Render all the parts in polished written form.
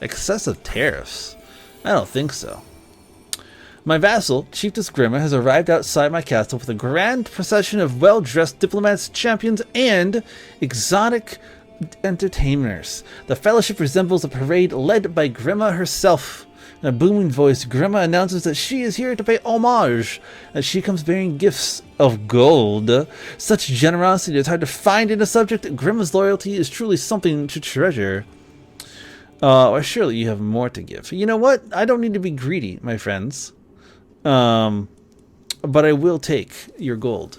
Excessive tariffs? I don't think so. My vassal, Chiefess Grima, has arrived outside my castle with a grand procession of well-dressed diplomats, champions, and exotic entertainers. The fellowship resembles a parade led by Grima herself. In a booming voice, Grima announces that she is here to pay homage, and she comes bearing gifts of gold. Such generosity is hard to find in a subject. Grima's loyalty is truly something to treasure. Or surely you have more to give. You know what? I don't need to be greedy, my friends. But I will take your gold.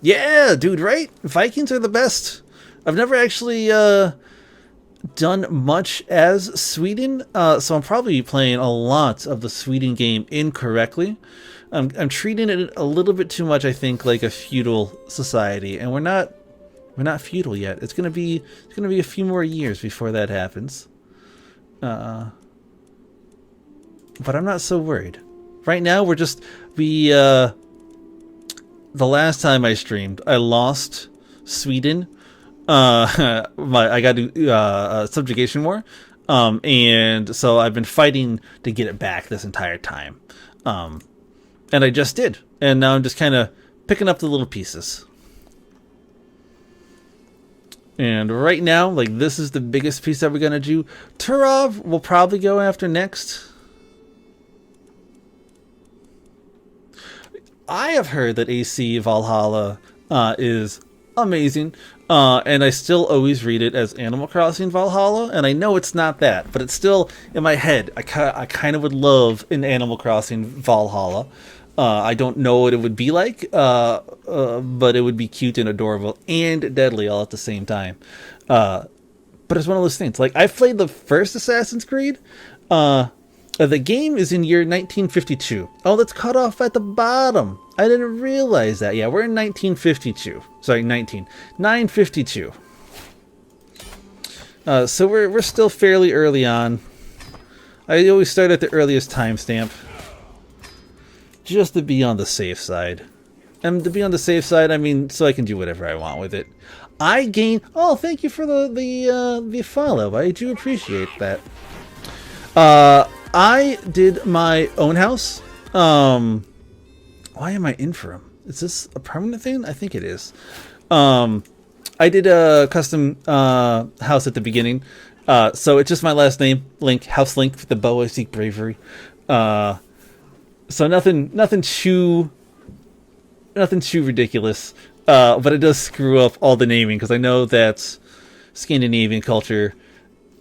Yeah, dude, right? Vikings are the best. I've never actually done much as Sweden, so I'm probably playing a lot of the Sweden game incorrectly. I'm treating it a little bit too much, I think, like a feudal society, and we're not feudal yet. It's gonna be a few more years before that happens. But I'm not so worried. Right now, the last time I streamed, I lost Sweden. I got a subjugation war, and so I've been fighting to get it back this entire time, and I just did, and now I'm just kind of picking up the little pieces. And right now, like, this is the biggest piece that we're gonna do. Turov will probably go after next. I have heard that AC Valhalla is amazing, and I still always read it as Animal Crossing Valhalla, and I know it's not that, but it's still in my head. I kind of would love an Animal Crossing Valhalla. I don't know what it would be like, but it would be cute and adorable and deadly all at the same time. But it's one of those things. Like, I've played the first Assassin's Creed. The game is in year 1952. Oh, that's cut off at the bottom. I didn't realize that. Yeah, we're in 1952. Sorry, 952. So we're still fairly early on. I always start at the earliest timestamp, just to be on the safe side. And to be on the safe side, I mean, so I can do whatever I want with it. I gain. Oh, thank you for the follow. I do appreciate that. I did my own house. Why am I in for him? Is this a permanent thing? I think it is. I did a custom house at the beginning. So it's just my last name, Link, House Link, with the bow I seek bravery. So nothing too ridiculous. But it does screw up all the naming, because I know that Scandinavian culture,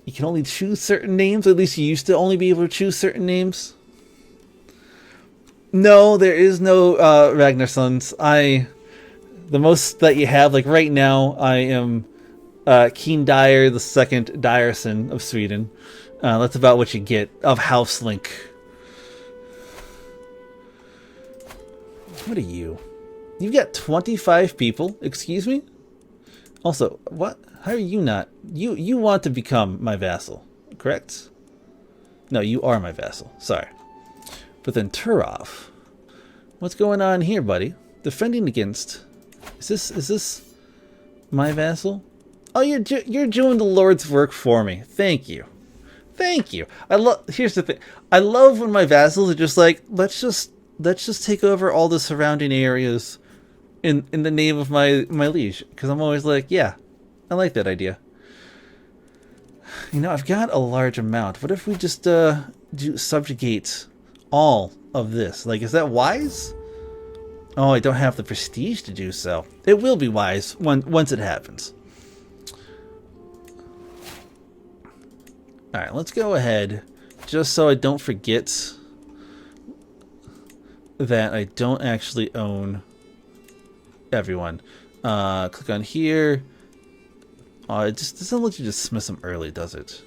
you can only choose certain names. At least you used to only be able to choose certain names. No, there is no Ragnarsons. The most that you have, like right now, I am King Dyer the Second Dyerson of Sweden. That's about what you get of House Link. What are you? You've got 25 people. Excuse me? Also, what? How are you not? You want to become my vassal, correct? No, you are my vassal. Sorry. But then Turov. What's going on here, buddy? Defending against. Is this my vassal? Oh, you're doing the Lord's work for me. Thank you. Thank you. Here's the thing. I love when my vassals are just like, let's just take over all the surrounding areas in the name of my liege, because I'm always like, yeah, I like that idea. You know, I've got a large amount. What if we just subjugate all of this? Like, is that wise? Oh, I don't have the prestige to do so. It will be wise once it happens. Alright, let's go ahead, just so I don't forget that I don't actually own everyone. Click on here. Oh, it just doesn't let you dismiss them early, does it?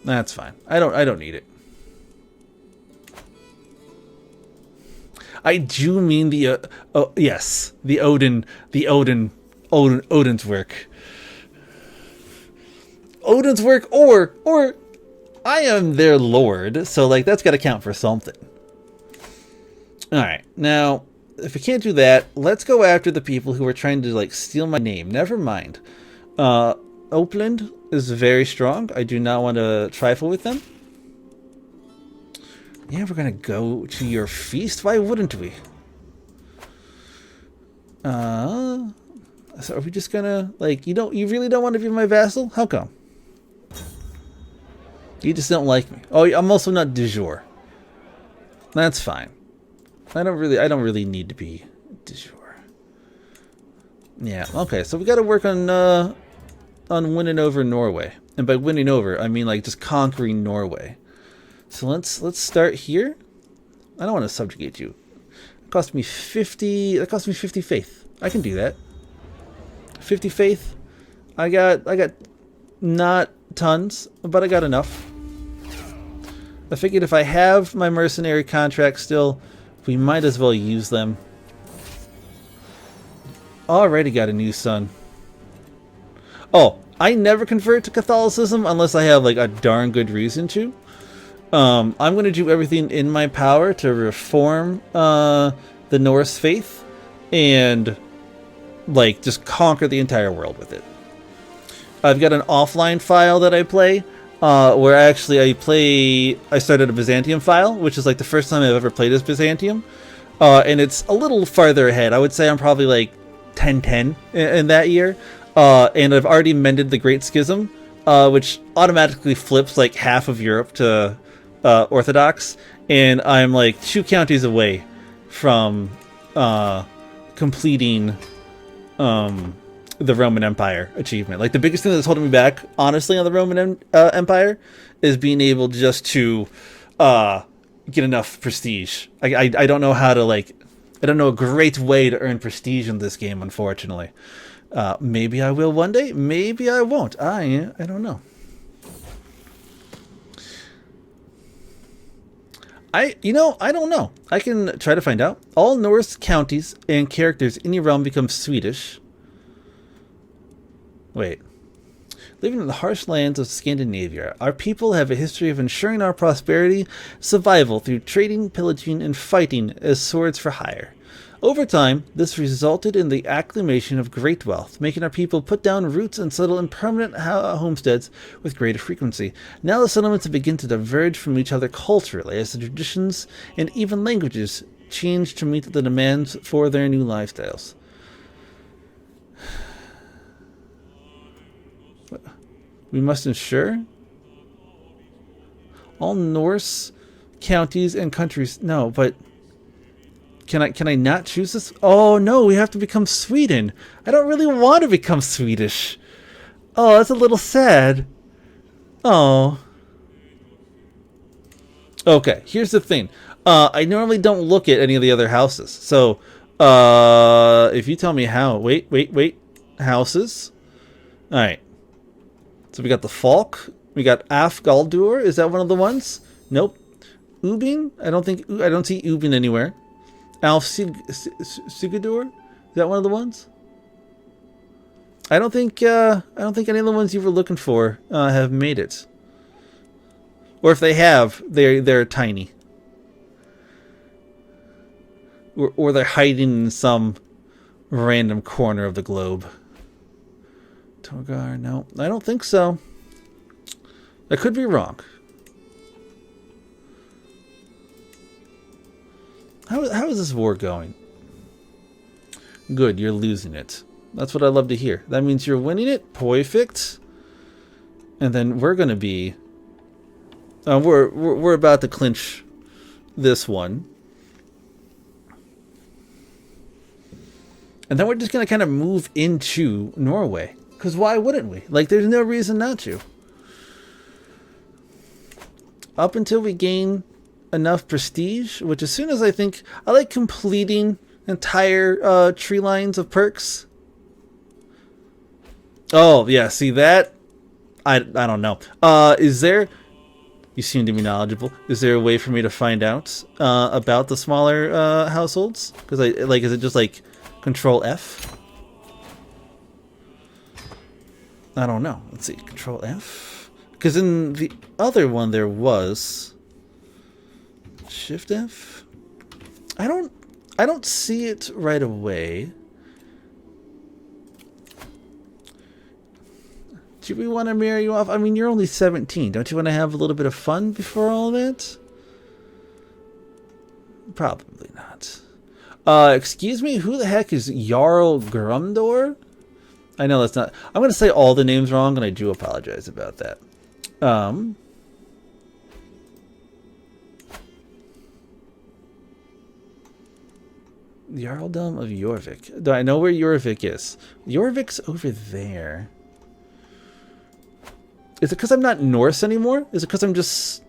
That's fine. I don't need it. I do mean the yes, the Odin's work. Odin's work, or I am their lord, so like that's got to count for something. All right, now if we can't do that, let's go after the people who are trying to like steal my name. Never mind. Opeland, is very strong. I do not want to trifle with them. Yeah, we're gonna go to your feast. Why wouldn't we? So are we just gonna, like, you really don't want to be my vassal? How come? You just don't like me. Oh, I'm also not du jour. That's fine. I don't really need to be du jour. Yeah, okay, so we gotta work on winning over Norway. And by winning over, I mean like just conquering Norway. So let's start here. I don't want to subjugate you. It cost me 50. That cost me 50 faith. I can do that. 50 faith. I got not tons, but I got enough. I figured if I have my mercenary contract still, we might as well use them. Already got a new son. Oh, I never convert to Catholicism unless I have like a darn good reason to. I'm going to do everything in my power to reform the Norse faith and like just conquer the entire world with it. I've got an offline file that I play where actually I started a Byzantium file, which is like the first time I've ever played as Byzantium. And it's a little farther ahead. I would say I'm probably like 10-10 in that year. And I've already mended the Great Schism, which automatically flips like half of Europe to Orthodox. And I'm like 2 counties away from completing the Roman Empire achievement. Like the biggest thing that's holding me back, honestly, on the Roman Empire is being able just to get enough prestige. I don't know how to I don't know a great way to earn prestige in this game, unfortunately. Maybe I will one day. Maybe I won't. I don't know. I don't know. I can try to find out. All Norse counties and characters in your realm become Swedish. Wait. Living in the harsh lands of Scandinavia, our people have a history of ensuring our prosperity, survival through trading, pillaging, and fighting as swords for hire. Over time, this resulted in the acclimation of great wealth, making our people put down roots and settle in permanent homesteads with greater frequency. Now the settlements begin to diverge from each other culturally as the traditions and even languages change to meet the demands for their new lifestyles. We must ensure all Norse counties and countries. No, but can I not choose this? Oh no, we have to become Sweden. I don't really want to become Swedish. Oh, that's a little sad. Oh. Okay, here's the thing. I normally don't look at any of the other houses. So, if you tell me how. Wait. Houses. All right. So we got the Falk. We got Afgaldur. Is that one of the ones? Nope. Ubin? I don't see Ubin anywhere. Alf Sigadur? Is that one of the ones? I don't think any of the ones you were looking for have made it. Or if they have, they're tiny. Or they're hiding in some random corner of the globe. Togar, no. I don't think so. I could be wrong. How is this war going? Good, you're losing it. That's what I love to hear. That means you're winning it. Perfect. And then we're gonna be we're about to clinch this one. And then we're just gonna kind of move into Norway. Because why wouldn't we? Like, there's no reason not to. Up until we gain enough prestige, which as soon as I like completing entire tree lines of perks. Oh, yeah, see that? I don't know. Is there... You seem to be knowledgeable. Is there a way for me to find out about the smaller households? Because is it just like Control F? I don't know. Let's see. Control F. Because in the other one there was Shift F. I don't see it right away. Do we want to marry you off? I mean, you're only 17. Don't you want to have a little bit of fun before all that? Probably not. Excuse me, who the heck is Jarl Grumdor? I know that's not... I'm going to say all the names wrong, and I do apologize about that. The Jarldom of Jorvik. I know where Jorvik is. Jorvik's over there. Is it because I'm not Norse anymore? Is it because I'm just...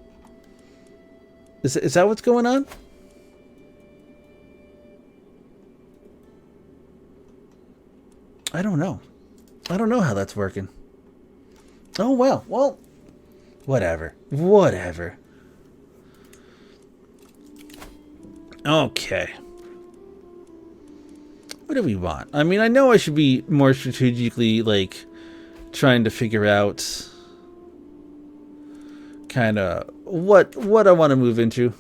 Is that what's going on? I don't know. I don't know how that's working. Oh, well. Well, whatever. Whatever. Okay. What do we want? I mean, I know I should be more strategically, like, trying to figure out kind of what I want to move into.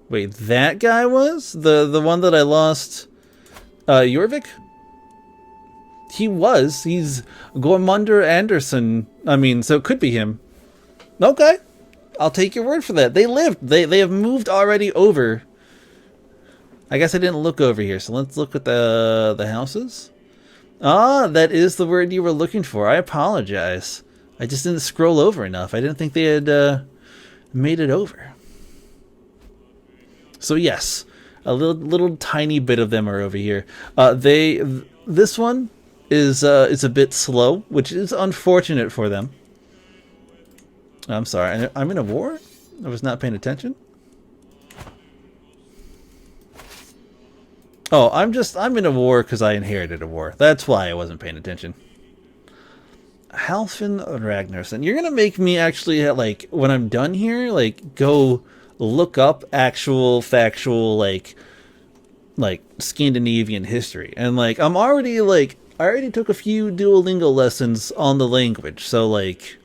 Wait, that guy was? The one that I lost? Jorvik? He's Gormunder Anderson. I mean, so it could be him. Okay. I'll take your word for that. They lived. They have moved already over. I guess I didn't look over here, so let's look at the houses. Ah, that is the word you were looking for. I apologize. I just didn't scroll over enough. I didn't think they had made it over. So yes, a little tiny bit of them are over here. This one is a bit slow, which is unfortunate for them. I'm sorry. I'm in a war? I was not paying attention. Oh, I'm in a war because I inherited a war. That's why I wasn't paying attention. Halfin Ragnarsson. You're gonna make me actually, like, when I'm done here, like, go look up actual factual, like Scandinavian history. And, like, I already took a few Duolingo lessons on the language. So, like,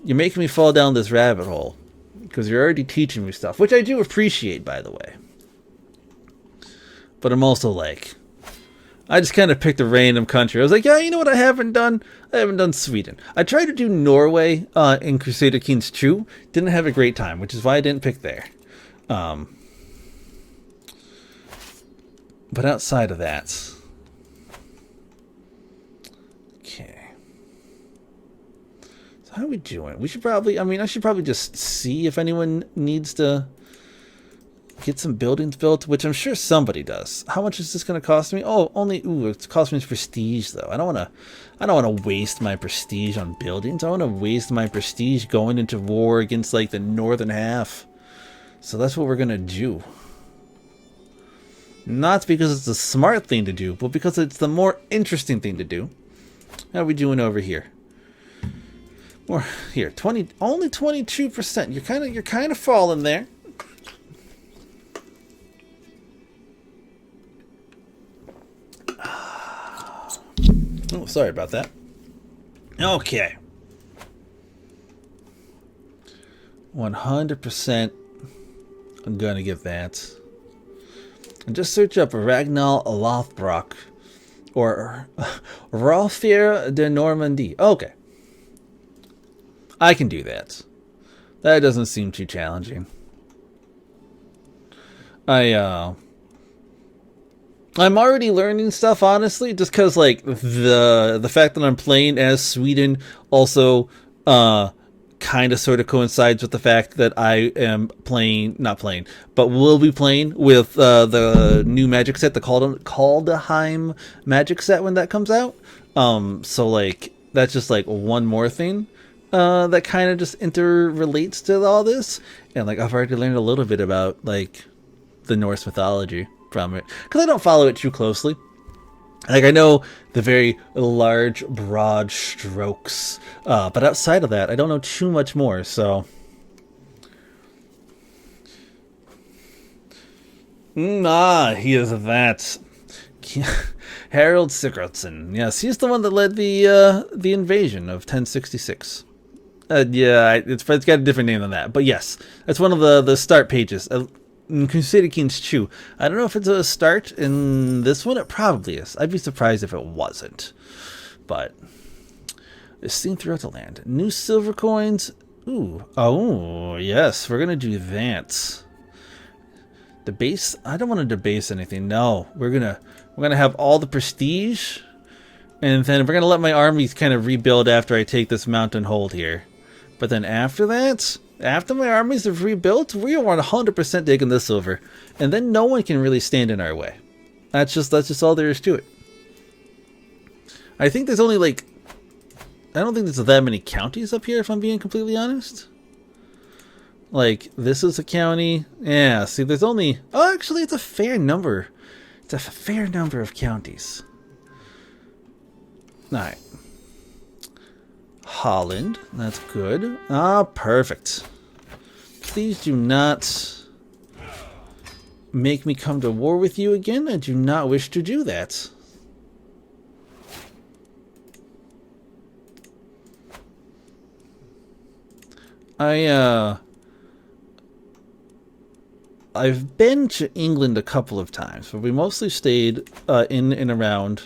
you're making me fall down this rabbit hole because you're already teaching me stuff, which I do appreciate, by the way. But I'm also like, I just kind of picked a random country. I was like, yeah, you know what I haven't done? I haven't done Sweden. I tried to do Norway in Crusader Kings 2. Didn't have a great time, which is why I didn't pick there. But outside of that... Okay. So how are we doing? We should probably... I mean, I should probably just see if anyone needs to... get some buildings built, which I'm sure somebody does. How much is this going to cost me? Oh, only it's costing me prestige though. I don't want to waste my prestige on buildings. I want to waste my prestige going into war against like the northern half. So that's what we're going to do. Not because it's a smart thing to do, but because it's the more interesting thing to do. How are we doing over here? More here, only 22%. You're kind of falling there. Oh, sorry about that. Okay. 100% I'm gonna give that. And just search up Ragnall Lothbrok or Rolfier de Normandie. Okay. I can do that. That doesn't seem too challenging. I'm already learning stuff, honestly, just because, like, the fact that I'm playing as Sweden also kind of sort of coincides with the fact that I am will be playing with the new magic set, the Kaldheim magic set when that comes out. So, like, that's just, like, one more thing that kind of just interrelates to all this. And, like, I've already learned a little bit about, like, the Norse mythology from it, because I don't follow it too closely. Like, I know the very large, broad strokes, but outside of that, I don't know too much more, so... he is that. Harold Sigurdsson. Yes, he's the one that led the invasion of 1066. Yeah, it's got a different name than that, but yes, that's one of the start pages. In Crusader Kings 2. I don't know if it's a start in this one. It probably is. I'd be surprised if it wasn't. But is seen throughout the land. New silver coins. Ooh. Oh, yes. We're going to do that. Debase? I don't want to debase anything. No. We're gonna have all the prestige. And then we're going to let my armies kind of rebuild after I take this mountain hold here. But then after that, after my armies have rebuilt, we are 100% taking this silver. And then no one can really stand in our way. That's just all there is to it. I think there's only like... I don't think there's that many counties up here, if I'm being completely honest. Like, this is a county. Yeah, see, there's only... Oh, actually, it's a fair number. It's a fair number of counties. Alright. Holland. That's good. Ah, perfect. Please do not make me come to war with you again. I do not wish to do that. I've been to England a couple of times, but we mostly stayed in and around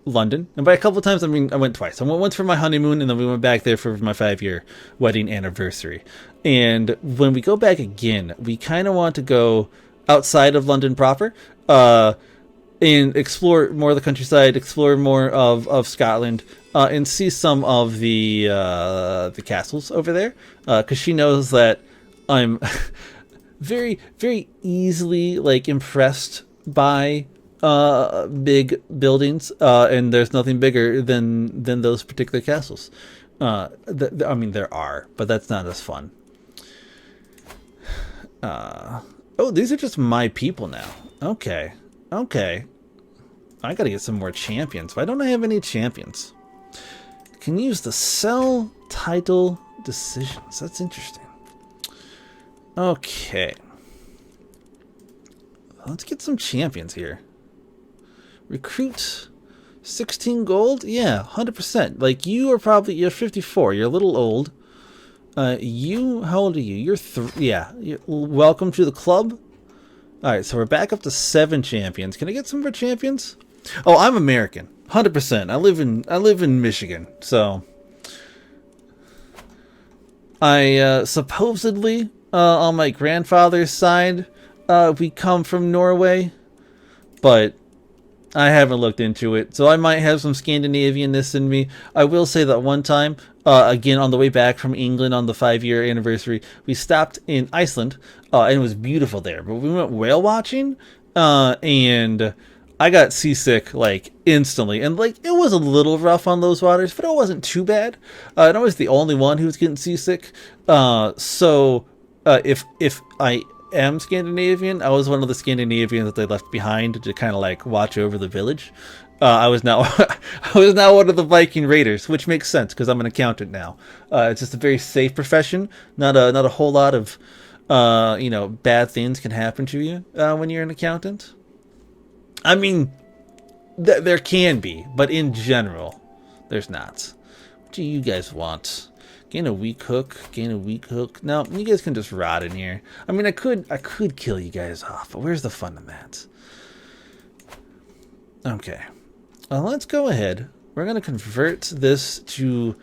London. And by a couple of times, I mean I went twice. I went once for my honeymoon, and then we went back there for my 5-year wedding anniversary. And when we go back again, we kind of want to go outside of London proper and explore more of the countryside, explore more of Scotland, and see some of the castles over there. Because she knows that I'm very, very easily like impressed by big buildings, and there's nothing bigger than those particular castles. I mean, there are, but that's not as fun. Oh, these are just my people now. Okay. Okay. I gotta get some more champions. Why don't I have any champions? Can use the sell title decisions. That's interesting. Okay. Let's get some champions here. Recruit 16 gold? Yeah, 100%. Like, you're 54. You're a little old. How old are you? You're welcome to the club. Alright, so we're back up to 7 champions. Can I get some more champions? Oh, I'm American. 100%. I live in Michigan. So I supposedly on my grandfather's side we come from Norway, but I haven't looked into it, so I might have some Scandinavianness in me. I will say that one time, again on the way back from England on the 5-year anniversary, we stopped in Iceland, and it was beautiful there. But we went whale watching, and I got seasick like instantly. And like it was a little rough on those waters, but it wasn't too bad. And I was the only one who was getting seasick. So if I am Scandinavian, I was one of the Scandinavians that they left behind to kind of like watch over the village. I was now one of the Viking raiders, which makes sense because I'm an accountant now. It's just a very safe profession. Not a whole lot of bad things can happen to you when you're an accountant. I mean, there can be, but in general, there's not. What do you guys want? Gain a weak hook. Gain a weak hook. No, you guys can just rot in here. I mean, I could kill you guys off, but where's the fun in that? Okay. Let's go ahead. We're going to convert this to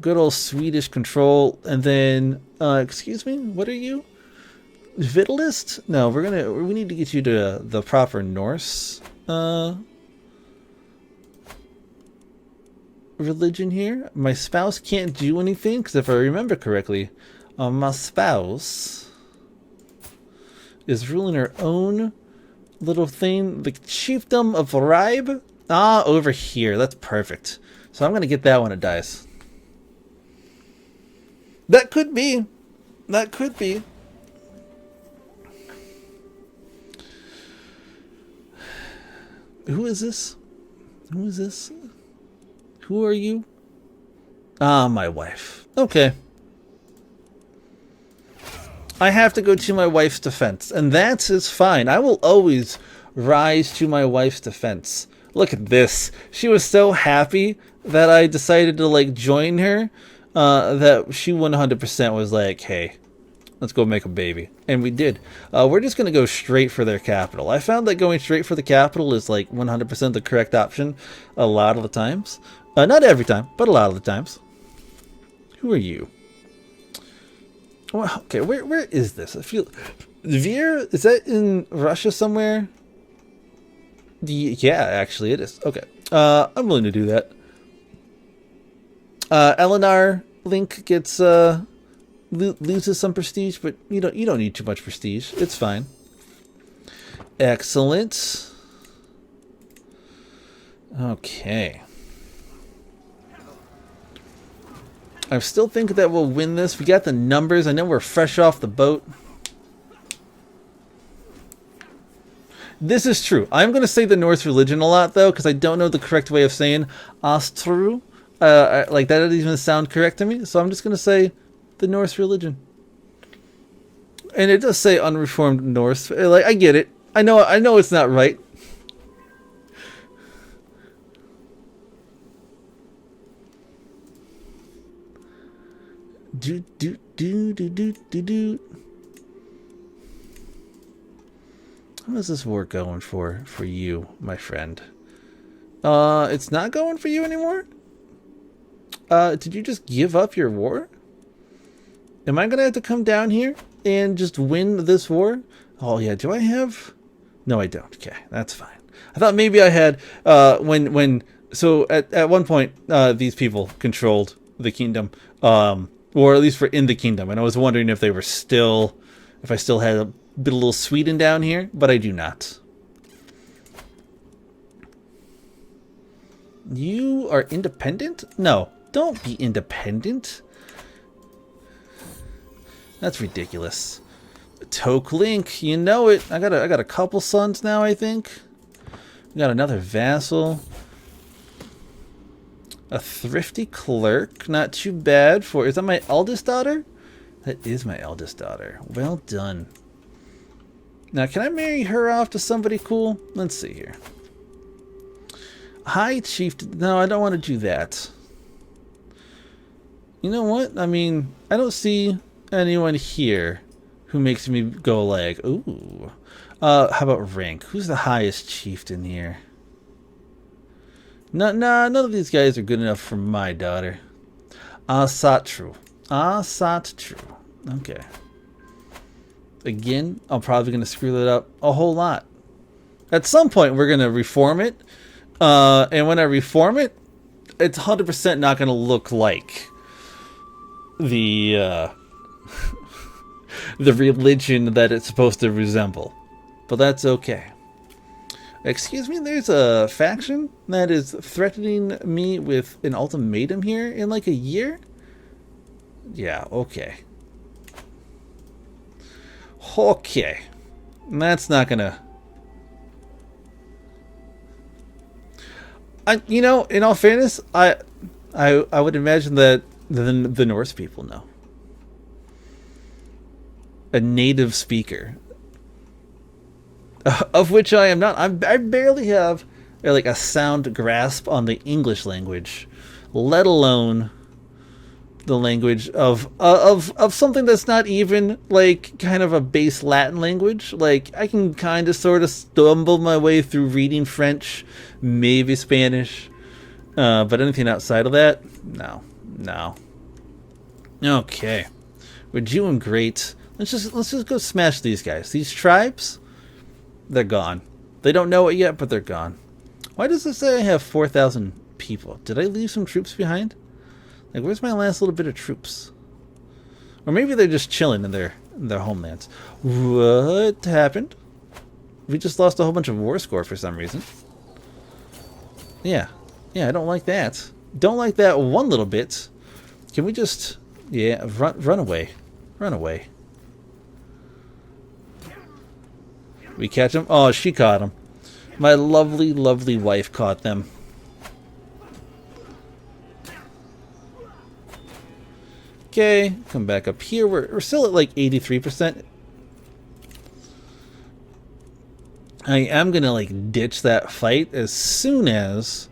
good old Swedish control, and then, excuse me, what are you? Vitalist? No, we need to get you to the proper Norse, religion here. My spouse can't do anything because if I remember correctly, my spouse is ruling her own little thing, the chiefdom of Ribe. Over here. That's perfect. So I'm gonna get that one a dice. That could be. That could be. Who is this? Who is this? Who are you? My wife. Okay. I have to go to my wife's defense, and that is fine. I will always rise to my wife's defense. Look at this. She was so happy that I decided to like join her, that she 100% was like, hey, let's go make a baby. And we did. We're just going to go straight for their capital. I found that going straight for the capital is like 100% the correct option a lot of the times. Not every time, but a lot of the times. Who are you? Well, okay, where is this? I feel... Vir? Is that in Russia somewhere? Yeah, actually it is. Okay. I'm willing to do that. Eleanor Link gets loses some prestige, but you don't need too much prestige. It's fine. Excellent. Okay. I still think that we'll win this. We got the numbers. I know we're fresh off the boat. This is true. I'm going to say the Norse religion a lot, though, because I don't know the correct way of saying Astru. Like, that doesn't even sound correct to me, so I'm just going to say the Norse religion. And it does say unreformed Norse. Like, I get it. I know it's not right. Do. How is this war going for you, my friend? It's not going for you anymore? Did you just give up your war? Am I gonna have to come down here and just win this war? Oh yeah, do I have... No, I don't. Okay, that's fine. I thought maybe I had, so at one point, these people controlled the kingdom, or at least were in the kingdom, and I was wondering if they were still, if I still had a little Sweden down here, but I do not. You are independent? No, don't be independent. That's ridiculous. Toke Link, you know it. I got a couple sons now, I think. We got another vassal. A thrifty clerk, not too bad for... Is that my eldest daughter? That is my eldest daughter. Well done. Now, can I marry her off to somebody cool? Let's see here. High Chieftain. No, I don't want to do that. You know what? I mean, I don't see anyone here who makes me go like, ooh. How about rank? Who's the highest chieftain here? Nah, none of these guys are good enough for my daughter. Asatru. Asatru. Okay. Again, I'm probably going to screw that up a whole lot. At some point, we're going to reform it. And when I reform it, it's 100% not going to look like the the religion that it's supposed to resemble. But that's okay. Excuse me, there's a faction that is threatening me with an ultimatum here in like a year? Yeah, okay. Okay. That's not gonna... you know, in all fairness, I would imagine that the Norse people know. A native speaker. Of which I am not. I barely have like a sound grasp on the English language, let alone the language of something that's not even like kind of a base Latin language. Like I can kind of sort of stumble my way through reading French, maybe Spanish, but anything outside of that, no. Okay, we're doing great. Let's just go smash these guys. These tribes. They're gone. They don't know it yet, but they're gone. Why does it say I have 4,000 people? Did I leave some troops behind? Like, where's my last little bit of troops? Or maybe they're just chilling in their homelands. What happened? We just lost a whole bunch of war score for some reason. Yeah, I don't like that. Don't like that one little bit. Can we just... Yeah, run away. Run away. We catch them? Oh, she caught them. My lovely, lovely wife caught them. Okay, come back up here. We're still at like 83%. I am gonna like ditch that fight as soon as...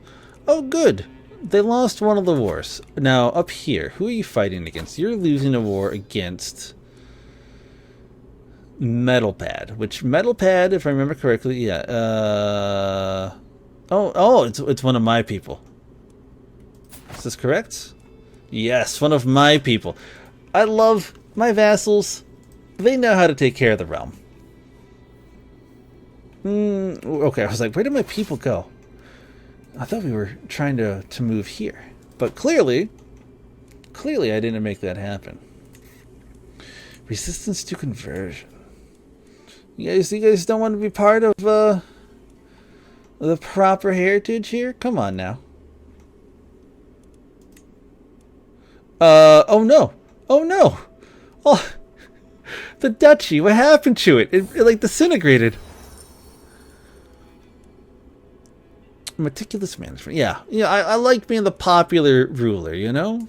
Oh, good. They lost one of the wars. Now, up here, who are you fighting against? You're losing a war against... Metalpad, which Metalpad, if I remember correctly, yeah. Oh, it's one of my people. Is this correct? Yes, one of my people. I love my vassals. They know how to take care of the realm. Okay, I was like, where did my people go? I thought we were trying to move here. But clearly I didn't make that happen. Resistance to conversion. You guys don't want to be part of the proper heritage here? Come on now. Oh no. Oh no. Oh, the duchy. What happened to it? It like disintegrated. Meticulous management. Yeah. I like being the popular ruler, you know?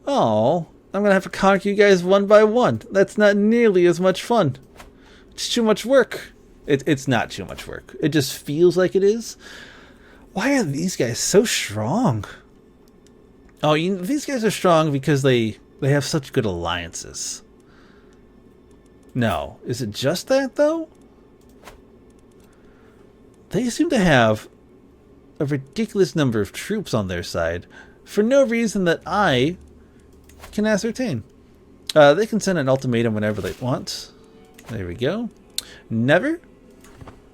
Oh, I'm gonna have to conquer you guys one by one. That's not nearly as much fun. It's too much work. It's not too much work. It just feels like it is. Why are these guys so strong? Oh, these guys are strong because they have such good alliances. No. Is it just that, though? They seem to have a ridiculous number of troops on their side for no reason that I can ascertain. They can send an ultimatum whenever they want. There we go. Never?